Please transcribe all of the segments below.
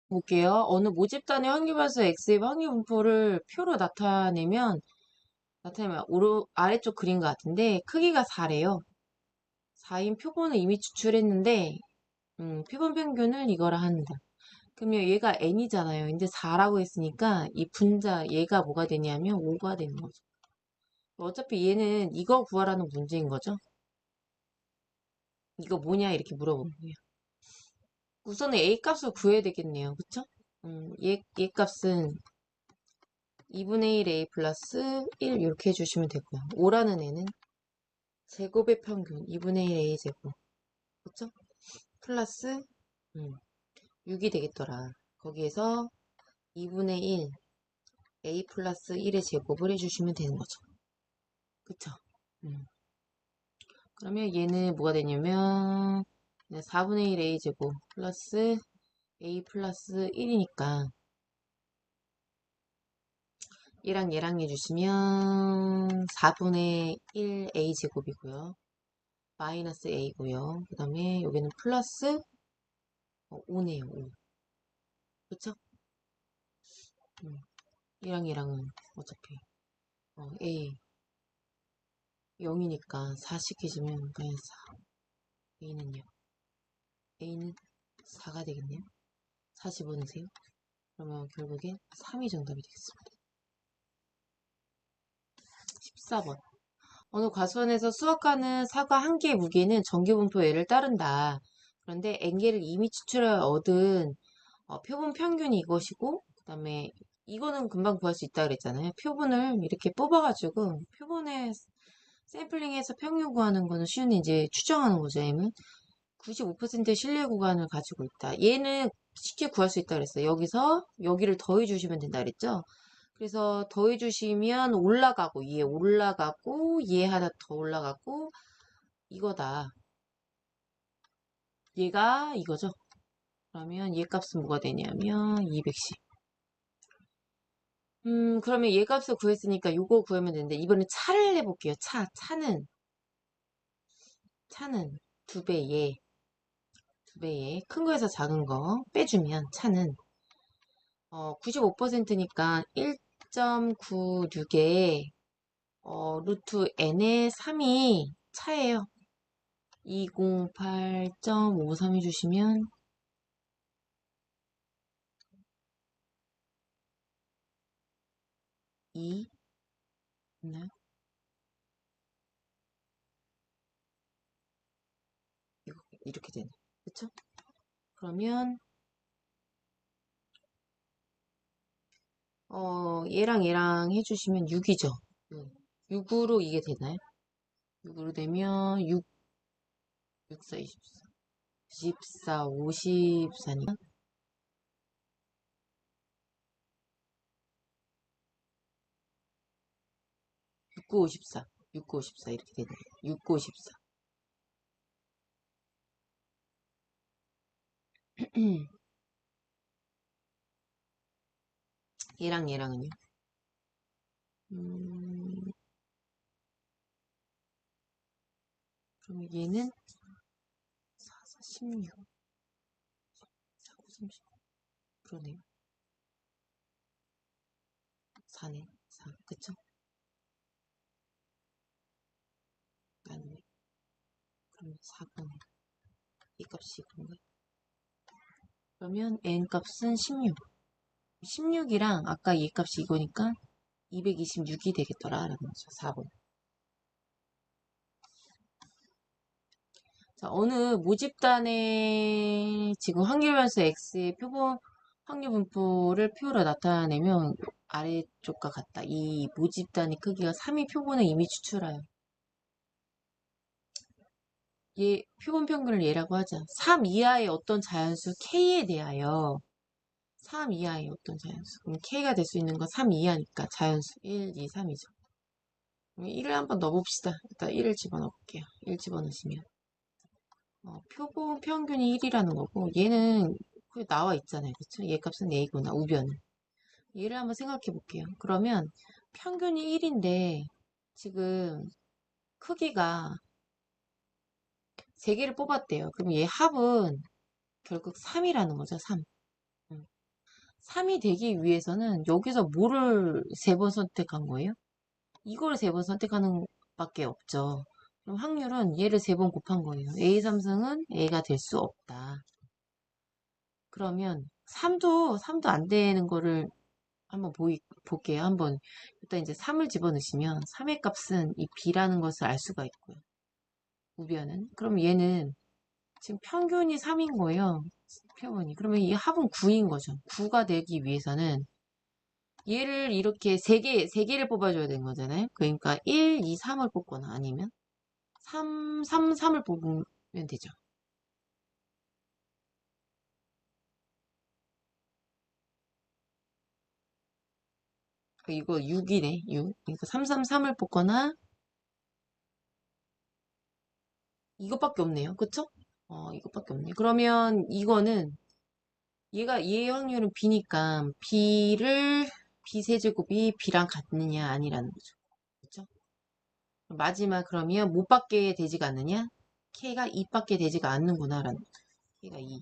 볼게요. 어느 모집단의 확률반수 X의 확률 분포를 표로 나타내면 아래쪽 그린 것 같은데 크기가 4래요. 4인 표본을 이미 추출했는데 표본 평균을 이거라 한다. 그러면 얘가 n이잖아요. 근데 4라고 했으니까 이 분자 얘가 뭐가 되냐면 5가 되는 거죠. 어차피 얘는 이거 구하라는 문제인 거죠. 이거 뭐냐 이렇게 물어보는 거예요. 우선은 a 값을 구해야 되겠네요. 그쵸? 얘 값은 2분의 1 a 플러스 1 이렇게 해주시면 되고요. 5라는 애는 제곱의 평균 2분의 1 a 제곱 그쵸? 플러스 6이 되겠더라. 거기에서 2분의 1 a 플러스 1의 제곱을 해주시면 되는 거죠. 그쵸? 음. 그러면 얘는 뭐가 되냐면 4분의 1 a 제곱 플러스 a 플러스 1이니까 얘랑 해주시면 4분의 1 a 제곱이고요. 마이너스 a고요. 그 다음에 여기는 플러스 5네요. 5. 그쵸? 얘랑은 어차피 a 0이니까 4 시키시면 그냥 4. a는요? a는 4가 되겠네요. 45넣으세요. 그러면 결국엔 3이 정답이 되겠습니다. 14번. 어느 과수원에서 수확하는 사과 한 개의 무게는 정규분포 얘를 따른다. 그런데 N개를 이미 추출해 얻은 표본 평균이 이것이고 그 다음에 이거는 금방 구할 수 있다 그랬잖아요. 표본을 이렇게 뽑아가지고 표본에 샘플링해서 평균 구하는 거는 쉬운데 이제 추정하는 거죠. M은 95%의 신뢰 구간을 가지고 있다. 얘는 쉽게 구할 수 있다 그랬어요. 여기서 여기를 더해 주시면 된다 그랬죠. 그래서 더해 주시면 올라가고 얘 올라가고 얘 하나 더 올라가고 이거다. 얘가 이거죠. 그러면 얘 값은 뭐가 되냐면 210. 그러면 얘 값을 구했으니까 요거 구하면 되는데 이번엔 차를 해볼게요. 차는 두 배에 큰 거에서 작은 거 빼주면 차는 95%니까 1.96에 루트 n의 3이 차예요. 208.53 해주시면 2 있나요? 이렇게 되네. 그쵸? 그러면 얘랑 해주시면 6이죠. 6으로 이게 되나요? 6으로 되면 6, 4, 24. 24, 54니까 69, 54. 69, 54 이렇게 되네요. 69, 54. 얘랑은요? 음, 그럼 얘는 4, 4, 16. 4, 9, 30. 그러네요. 4네. 4. 그쵸? 맞네. 그럼 4번. 이 값이 그런가? 그러면 n 값은 16. 16이랑 아까 이 값이 이거니까 226이 되겠더라라는 거죠. 4번. 자, 어느 모집단의 지금 확률변수 x의 표본 확률 분포를 표로 나타내면 아래쪽과 같다. 이 모집단의 크기가 3이 표본에 이미 추출하여. 얘 표본 평균을 얘라고 하자. 3 이하의 어떤 자연수 k에 대하여 3 이하의 어떤 자연수. 그럼 k가 될 수 있는 건 3 이하니까 자연수 1, 2, 3이죠. 1을 한번 넣어봅시다. 일단 1을 집어넣을게요. 1 집어넣으시면 표본 평균이 1이라는 거고 얘는 그 나와 있잖아요. 그쵸? 얘 값은 a구나. 우변은. 얘를 한번 생각해 볼게요. 그러면 평균이 1인데 지금 크기가 3개를 뽑았대요. 그럼 얘 합은 결국 3이라는 거죠. 3. 3이 되기 위해서는 여기서 뭐를 3번 선택한 거예요? 이걸 3번 선택하는 밖에 없죠. 그럼 확률은 얘를 3번 곱한 거예요. A3승은 A가 될 수 없다. 그러면 3도 안 되는 거를 한번 볼게요. 한번 일단 이제 3을 집어넣으시면 3의 값은 이 B라는 것을 알 수가 있고요. 우변은. 그럼 얘는 지금 평균이 3인 거예요. 표본이. 그러면 이 합은 9인 거죠. 9가 되기 위해서는 얘를 이렇게 3개를 뽑아줘야 되는 거잖아요. 그러니까 1, 2, 3을 뽑거나 아니면 3을 뽑으면 되죠. 이거 6이네, 6. 그러니까 3을 뽑거나 이것밖에 없네요. 그쵸? 이것밖에 없네. 그러면 이거는 얘의 확률은 B니까 B 세제곱이 B랑 같느냐 아니라는 거죠. 그쵸? 마지막 그러면 못 받게 되지가 않느냐? K가 2밖에 되지가 않는구나라는 거죠. K가 2.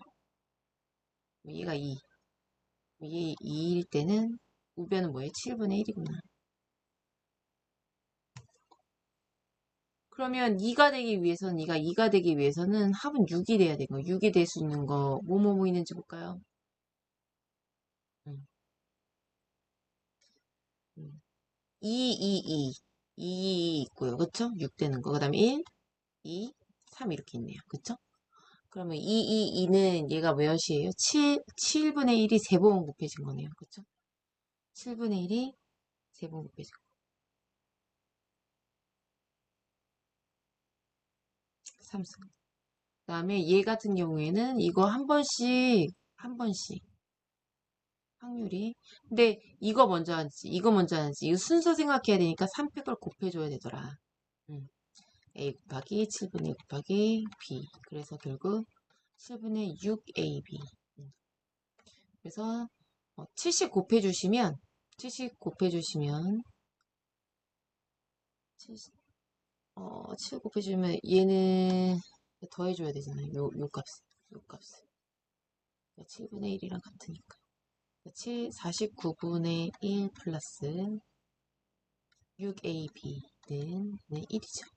얘가 2. 얘 2일 때는 우변은 뭐예요? 7분의 1이구나. 그러면 2가 되기 위해서는 얘가 2가 되기 위해서는 합은 6이 돼야 되고 6이 될 수 있는 거 뭐뭐 있는지 볼까요? 음, 음. 2, 2, 2. 2 있고요. 그쵸? 6 되는 거. 그 다음에 1, 2, 3 이렇게 있네요. 그쵸? 그러면 2, 2, 2는 얘가 몇이에요? 7분의 1이 3번 곱해진 거네요. 그쵸? 7분의 1이 3번 곱해진 거. 3승. 그 다음에 얘 같은 경우에는 이거 한 번씩 확률이. 근데 이거 먼저 하는지 이거 순서 생각해야 되니까 3팩을 곱해줘야 되더라. 음. A 곱하기 7분의 1 곱하기 B. 그래서 결국 7분의 6AB. 그래서 70 곱해주시면 70 곱해주시면 70, 7 곱해주면 얘는 더해줘야 되잖아요. 요 값을. 7분의 1이랑 같으니까. 49분의 1 플러스 6AB는 1이죠.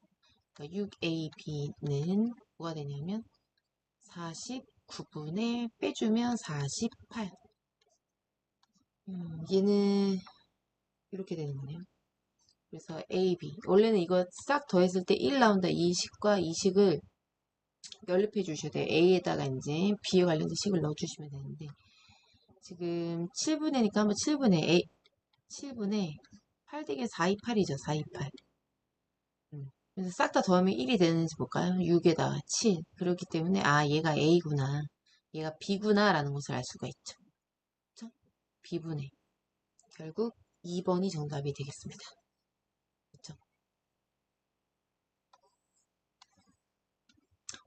그러니까 6AB는 뭐가 되냐면 49분의 빼주면 48. 얘는 이렇게 되는 거네요. 그래서 AB. 원래는 이거 싹 더했을 때 1 나온다. 이 식과 이 식을 연립해 주셔야 돼요. A에다가 이제 B에 관련된 식을 넣어주시면 되는데 지금 7분의니까 한번 7분의 8 되게 428이죠. 428. 그래서 싹 다 더하면 1이 되는지 볼까요? 6에다가 7. 그렇기 때문에 얘가 A구나. 얘가 B구나 라는 것을 알 수가 있죠. 그쵸? B분의. 결국 2번이 정답이 되겠습니다. 그쵸?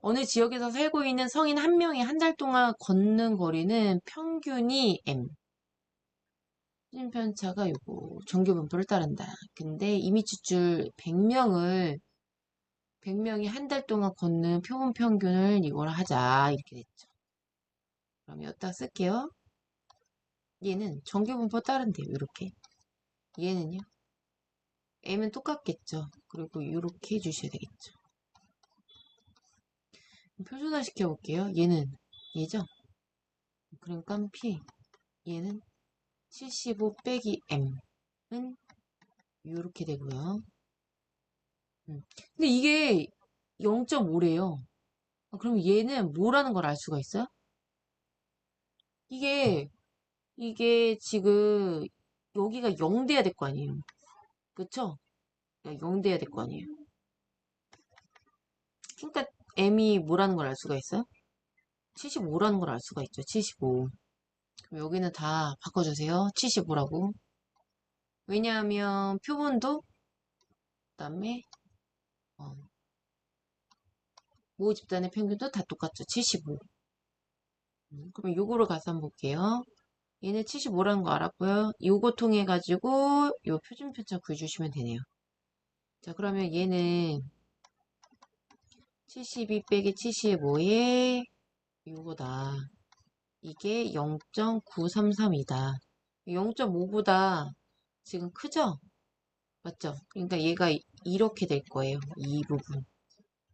어느 지역에서 살고 있는 성인 한 명이 한 달 동안 걷는 거리는 평균이 M. 편차가 요거 정규분포를 따른다. 근데 이미추출 100명이 한 달 동안 걷는 표본 평균을 이걸 하자. 이렇게 됐죠. 그럼 여기다 쓸게요. 얘는 정규분포 따른대요. 이렇게. 얘는요. M은 똑같겠죠. 그리고 이렇게 해주셔야 되겠죠. 표준화 시켜볼게요. 얘죠? 그러니까 P. 얘는 75 빼기 M은 이렇게 되고요. 근데 이게 0.5래요. 그럼 얘는 뭐라는 걸 알 수가 있어요? 이게 지금 여기가 0 돼야 될 거 아니에요. 그쵸? 0 돼야 될 거 아니에요. 그러니까 M이 뭐라는 걸 알 수가 있어요? 75라는 걸 알 수가 있죠. 75. 그럼 여기는 다 바꿔주세요. 75라고. 왜냐하면 표본도 그다음에 모의 집단의 평균도 다 똑같죠. 75. 그럼 요거를 가서 한번 볼게요. 얘는 75라는 거 알았고요. 요거 통해 가지고 요 표준 편차 구해주시면 되네요. 자, 그러면 얘는 72 빼기 75에 이거다. 이게 0.933이다. 0.5보다 지금 크죠? 맞죠? 그러니까 얘가 이렇게 될 거예요. 이 부분.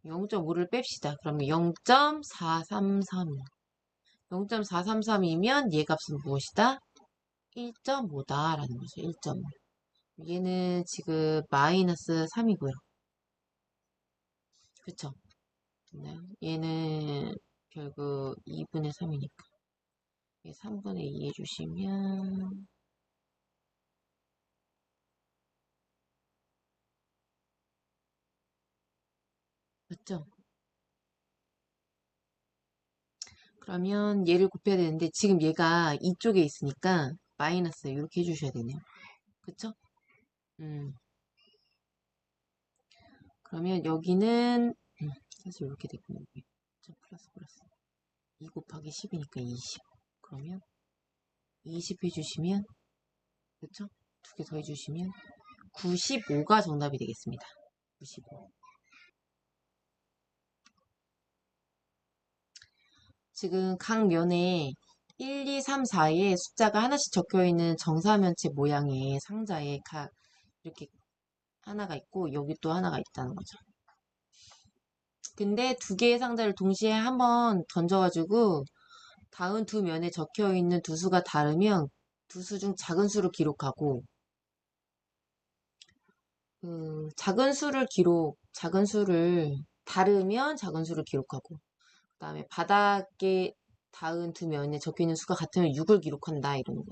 0.5를 뺍시다. 그러면 0.433. 0.433이면 얘 값은 무엇이다? 1.5다 라는 거죠. 1.5. 얘는 지금 마이너스 3이고요. 그쵸? 얘는 결국 2분의 3이니까 3분의 2 해주시면 맞죠? 그러면 얘를 곱해야 되는데 지금 얘가 이쪽에 있으니까 마이너스 이렇게 해주셔야 되네요. 그쵸? 그러면 여기는 사실 이렇게 됐군요. 플러스 2 곱하기 10이니까 20. 그러면 20 해주시면 그쵸? 두 개 더 해주시면 95가 정답이 되겠습니다. 95. 지금 각 면에 1, 2, 3, 4에 숫자가 하나씩 적혀있는 정사면체 모양의 상자에 각 이렇게 하나가 있고 여기 또 하나가 있다는 거죠. 근데 두 개의 상자를 동시에 한번 던져가지고 다음 두 면에 적혀있는 두 수가 다르면 두 수 중 작은 수를 기록하고 작은 수를 다르면 작은 수를 기록하고 그 다음에 바닥에 닿은 두 면에 적혀있는 수가 같으면 6을 기록한다 이러는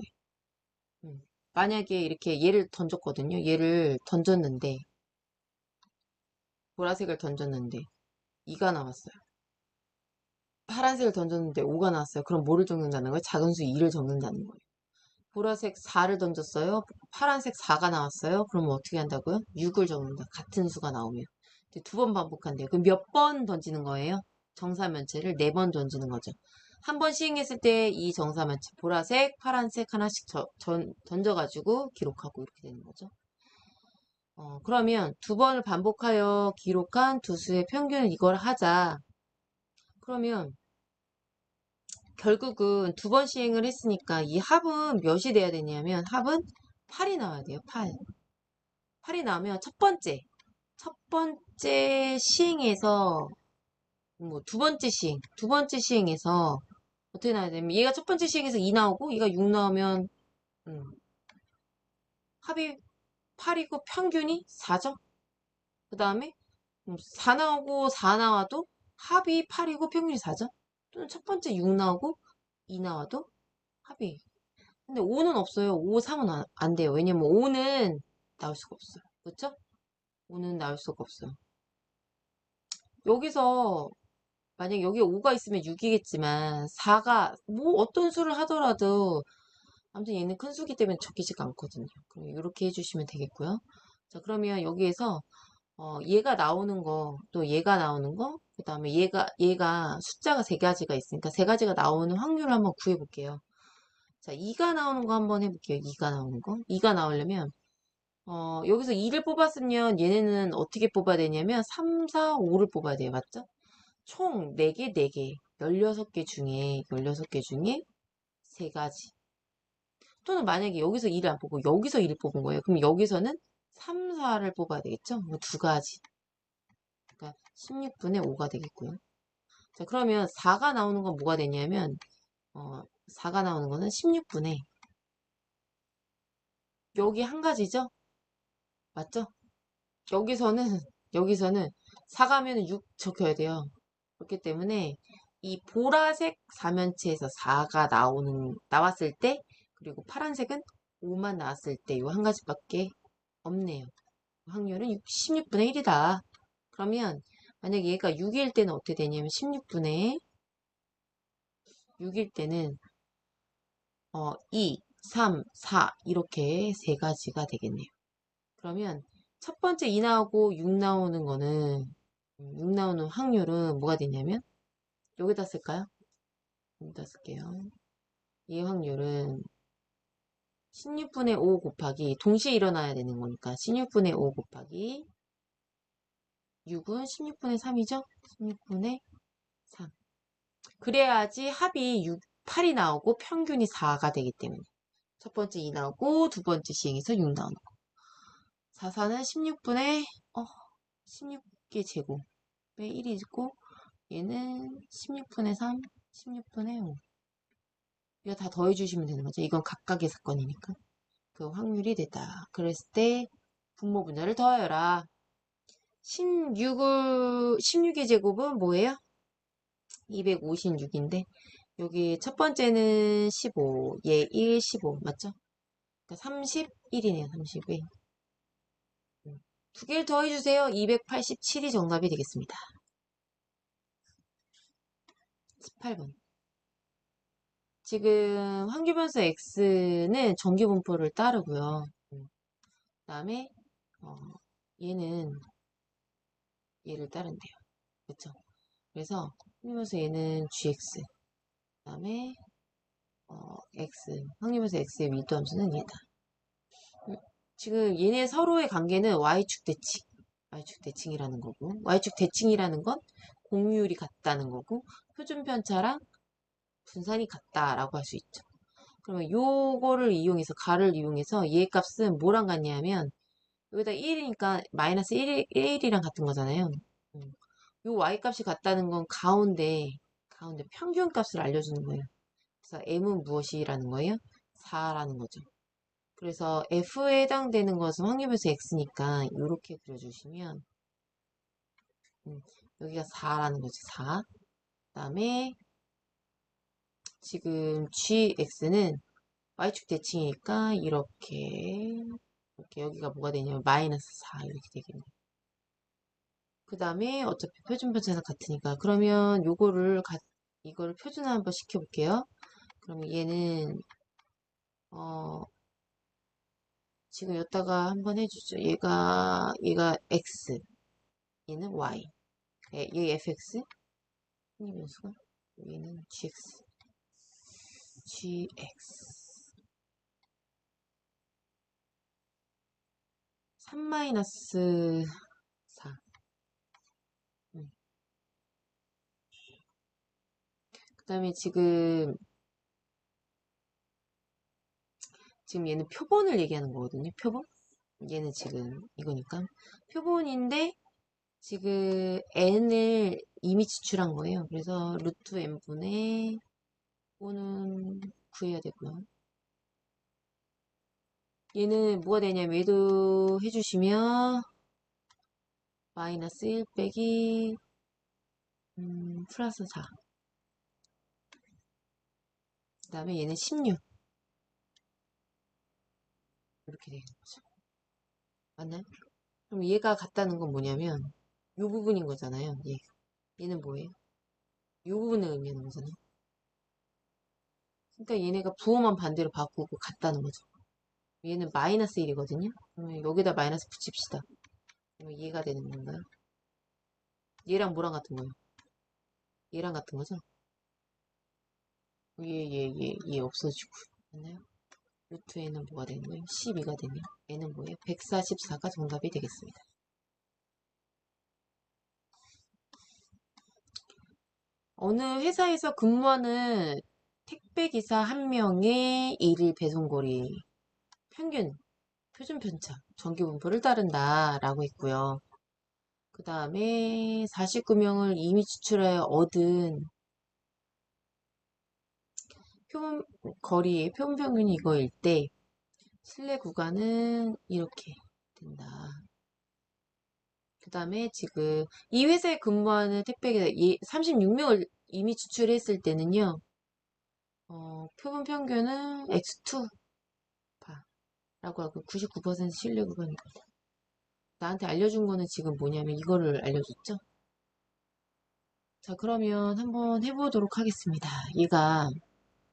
거예요. 만약에 이렇게 얘를 던졌거든요. 얘를 던졌는데 보라색을 던졌는데 2가 나왔어요. 파란색을 던졌는데 5가 나왔어요. 그럼 뭐를 적는다는 거예요? 작은 수 2를 적는다는 거예요. 보라색 4를 던졌어요. 파란색 4가 나왔어요. 그러면 어떻게 한다고요? 6을 적는다. 같은 수가 나오면. 두 번 반복한대요. 그럼 몇 번 던지는 거예요? 정사면체를 4번 던지는 거죠. 한 번 시행했을 때 이 정사면체 보라색, 파란색 하나씩 던져가지고 기록하고 이렇게 되는 거죠. 그러면 두 번을 반복하여 기록한 두 수의 평균을 이걸 하자. 그러면 결국은 두 번 시행을 했으니까 이 합은 몇이 돼야 되냐면 합은 8이 나와야 돼요. 8. 8이 나오면 첫 번째 시행에서 뭐 두 번째 시행에서 어떻게 나와야 되냐면 얘가 첫 번째 시행에서 2 나오고 얘가 6 나오면 합이 8이고 평균이 4죠. 그 다음에 4 나오고 4 나와도 합이 8이고 평균이 4죠. 또는 첫 번째 6 나오고 2 나와도 합이. 근데 5는 없어요. 5, 3은 안 돼요. 왜냐면 5는 나올 수가 없어요. 그렇죠? 5는 나올 수가 없어요. 여기서 만약 여기 5가 있으면 6이겠지만 4가 뭐 어떤 수를 하더라도 아무튼 얘는 큰 수기 때문에 적히지가 않거든요. 그럼 이렇게 해주시면 되겠고요. 자, 그러면 여기에서 얘가 나오는 거, 또 얘가 나오는 거, 그 다음에 얘가 숫자가 세 가지가 있으니까 세 가지가 나오는 확률을 한번 구해볼게요. 자, 2가 나오는 거 한번 해볼게요. 2가 나오는 거. 2가 나오려면, 여기서 2를 뽑았으면 얘네는 어떻게 뽑아야 되냐면 3, 4, 5를 뽑아야 돼요. 맞죠? 총 4개, 4개. 16개 중에 3가지. 또는 만약에 여기서 2를 안 뽑고 여기서 2를 뽑은 거예요. 그럼 여기서는 3, 4를 뽑아야 되겠죠? 뭐 2가지. 그러니까 16분의 5가 되겠고요. 자, 그러면 4가 나오는 건 뭐가 되냐면 4가 나오는 거는 16분의 여기 한 가지죠? 맞죠? 여기서는 4가면 6 적혀야 돼요. 그렇기 때문에 이 보라색 사면체에서 4가 나왔을 때 그리고 파란색은 5만 나왔을 때 이 한 가지밖에 없네요. 확률은 16분의 1이다. 그러면 만약에 얘가 6일 때는 어떻게 되냐면 16분의 6일 때는 2, 3, 4 이렇게 세 가지가 되겠네요. 그러면 첫 번째 2 나오고 6 나오는 거는 6 나오는 확률은 뭐가 되냐면 여기다 쓸까요? 여기다 쓸게요. 이 확률은 16분의 5 곱하기 동시에 일어나야 되는 거니까 16분의 5 곱하기 6은 16분의 3이죠? 16분의 3. 그래야지 합이 6, 8이 나오고 평균이 4가 되기 때문에. 첫 번째 2 나오고 두 번째 시행에서 6 나오는 거. 4, 4는 16분의 16개 제곱의 1이 있고 얘는 16분의 3, 16분의 5. 이거 다 더해주시면 되는 거죠. 이건 각각의 사건이니까. 그 확률이 되다. 그랬을 때 분모 분자를 더하여라. 16의 제곱은 뭐예요? 256인데 여기 첫 번째는 15, 얘 1, 15 맞죠? 그러니까 31이네요. 31. 두 개를 더해주세요. 287이 정답이 되겠습니다. 18번. 지금 환기변수 x는 정규분포를 따르고요. 그 다음에 얘는 얘를 따른대요. 그쵸? 그래서 확률변수 얘는 gx 그 다음에 x 확률변수 x의 밀도함수는 얘다. 지금 얘네 서로의 관계는 y축 대칭 y축 대칭이라는 거고 y축 대칭이라는 건 공유율이 같다는 거고 표준 편차랑 분산이 같다라고 할 수 있죠. 그러면 요거를 이용해서 가를 이용해서 얘 값은 뭐랑 같냐면 여기다 1이니까 마이너스 1이랑 같은 거잖아요. 요 y값이 같다는 건 가운데 평균 값을 알려주는 거예요. 그래서 m은 무엇이라는 거예요? 4라는 거죠. 그래서 f에 해당되는 것은 확률변수 x니까 이렇게 그려주시면 여기가 4라는 거지. 4. 그 다음에 지금 gx는 y축 대칭이니까 이렇게 여기가 뭐가 되냐면 마이너스 4 이렇게 되겠네요. 그 다음에 어차피 표준 편차는 같으니까 그러면 이거를 표준화 한번 시켜볼게요. 그러면 얘는 지금 여기다가 한번 해주죠. 얘가 x, 얘는 y, 얘 fx, 이 변수가 얘는 gx, 3 마이너스 4. 그 다음에 지금 얘는 표본을 얘기하는 거거든요. 표본? 얘는 지금 이거니까. 표본인데 지금 n을 이미 지출한 거예요. 그래서 루트 n분의 5는 구해야 되고요. 얘는 뭐가 되냐면 얘도 해주시면 마이너스 1 빼기 플러스 4. 그 다음에 얘는 16. 이렇게 되는 거죠. 맞나요? 그럼 얘가 같다는 건 뭐냐면 이 부분인 거잖아요. 얘는 뭐예요? 이 부분을 의미하는 거잖아요. 그러니까 얘네가 부호만 반대로 바꾸고 같다는 거죠. 얘는 마이너스 1이거든요. 그러면 여기다 마이너스 붙입시다. 그러면 얘가 되는 건가요? 얘랑 뭐랑 같은 거예요? 얘랑 같은 거죠? 얘 없어지고. 맞나요? 루트 n은 뭐가 되는 거예요? 12가 되네요. n은 뭐예요? 144가 정답이 되겠습니다. 어느 회사에서 근무하는 택배기사 한 명의 일일 배송거리 평균, 표준 편차, 정규분포를 따른다라고 했고요. 그 다음에 49명을 이미 지출하여 얻은 표본 거리의 표본 평균이 이거일 때 실내 구간은 이렇게 된다. 그 다음에 지금 이 회사에 근무하는 택배기사 36명을 이미 지출했을 때는요. 표본 평균은 X2 라고 하고 99% 신뢰 구간이거든. 나한테 알려준 거는 지금 뭐냐면 이거를 알려줬죠. 자, 그러면 한번 해보도록 하겠습니다. 얘가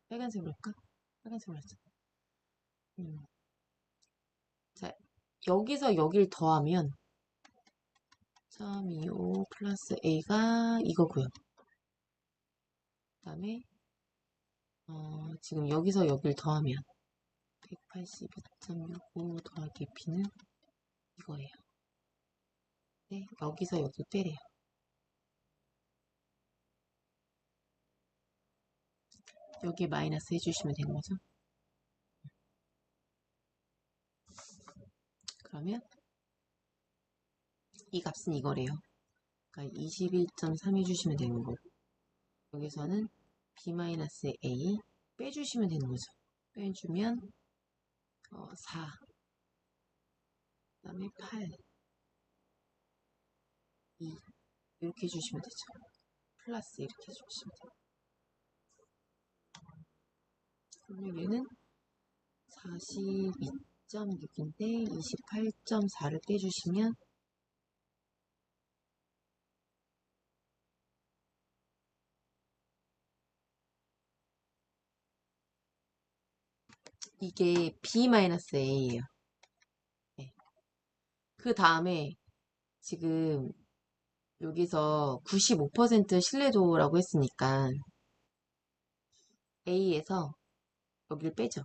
빨간색으로 할까? 빨간색으로 하자. 자, 여기서 여길 더하면 325 플러스 A가 이거고요. 그 다음에 지금 여기서 여길 더하면 182.65 더하기 B는 이거예요. 네, 여기서 여기 빼래요. 여기 마이너스 해주시면 되는 거죠. 그러면 이 값은 이거래요. 그러니까 21.3 해주시면 되는 거고 여기서는 b-a 빼주시면 되는 거죠. 빼주면 4, 그 다음에 8, 2 이렇게 해주시면 되죠. 플러스 이렇게 해주시면 돼요. 그러면 얘는 42.6인데 28.4를 빼주시면 이게 b-a예요. 네. 그 다음에 지금 여기서 95% 신뢰도라고 했으니까 A에서 여기를 빼죠.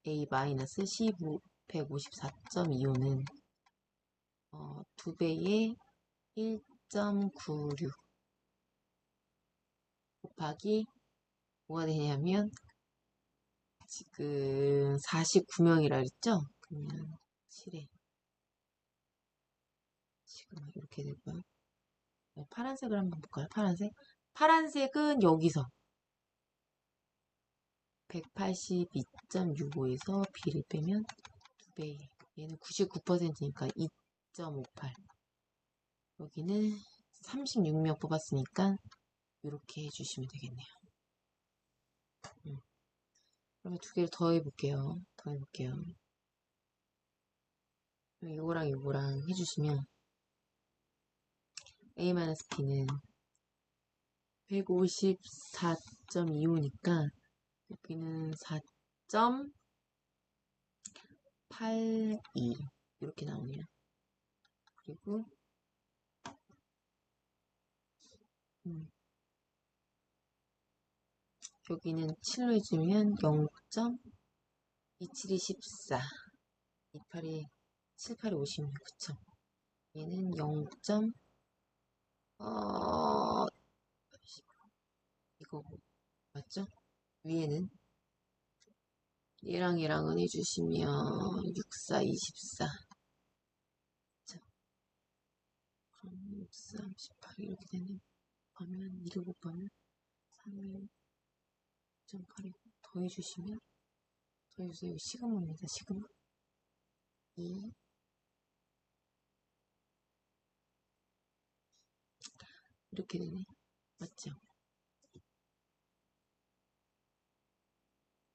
A-154.25는 2배의 1.96 곱하기 뭐가 되냐면 지금 49명이라 그랬죠? 그러면 7에 지금 이렇게 되고요. 파란색을 한번 볼까요? 파란색은 여기서 182.65에서 B를 빼면 2배. 얘는 99%니까 2.58. 여기는 36명 뽑았으니까 이렇게 해주시면 되겠네요. 그러면 두 개를 더 해볼게요. 이거랑 이거랑 해주시면 A-B는 154.25니까 여기는 4.82 이렇게 나오네요. 그리고 여기는 7로 해주면 0.2714 28이 78이 56 그쵸? 얘는 0. 이거 맞죠? 위에는 얘랑 얘랑은 해주시면 64, 24 그쵸? 그럼 64, 38 이렇게 되네. 하면 2를 곱하면 31.8이고 더해주시면 더해주세요. 시그마입니다. 시그마 2 이렇게 되네. 맞죠?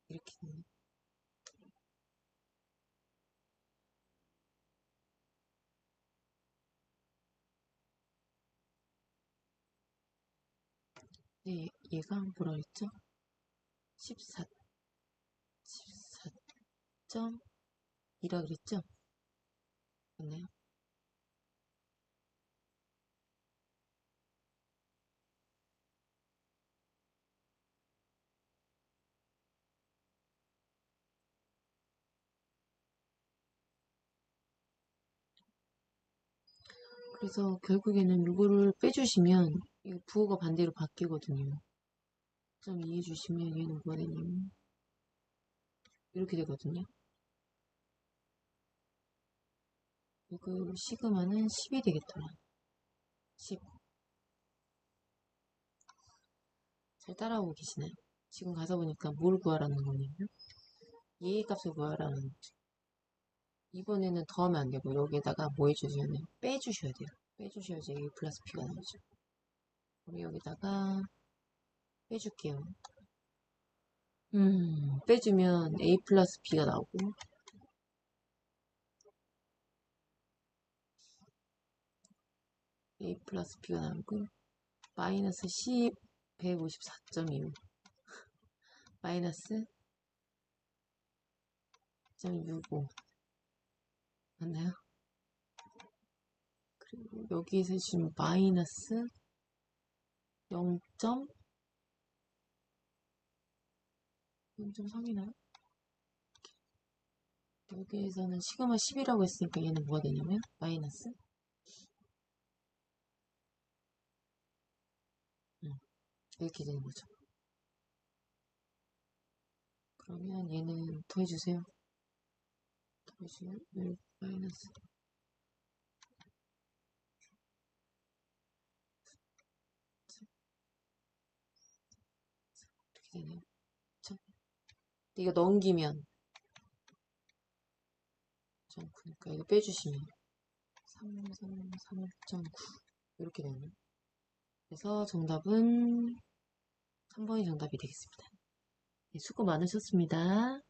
이렇게 되네. 네, 얘가 뭐라 그랬죠? 14.2라 그랬죠? 맞나요? 그래서 결국에는 이거를 빼주시면 이 부호가 반대로 바뀌거든요. 좀 이해해 주시면 얘는 뭐가 되냐면 이렇게 되거든요. 이거 시그마는 10이 되겠더라. 10. 잘 따라오고 계시나요? 지금 가서 보니까 뭘 구하라는 거냐면 얘의 값을 구하라는 거죠. 이번에는 더하면 안 되고 여기에다가 뭐 해주시면 빼주셔야 돼요. 빼주셔야지 A 플러스 B가 나오죠. 우리 여기다가 빼줄게요. 빼주면 A 플러스 B가 나오고 A 플러스 B가 나오고 마이너스 C 154.25 마이너스 0.65 맞나요? 그리고 여기에서 지금 마이너스 0.3이나요? 여기에서는 시그마 10이라고 했으니까 얘는 뭐가 되냐면 마이너스 이렇게 되는 거죠. 그러면 얘는 더해주세요. 더해주면 1 마이너스 이렇게 되네요. 그쵸? 이거 넘기면 그러니까 이거 빼주시면 3.9 이렇게 되네요. 그래서 정답은 3번이 정답이 되겠습니다. 네, 수고 많으셨습니다.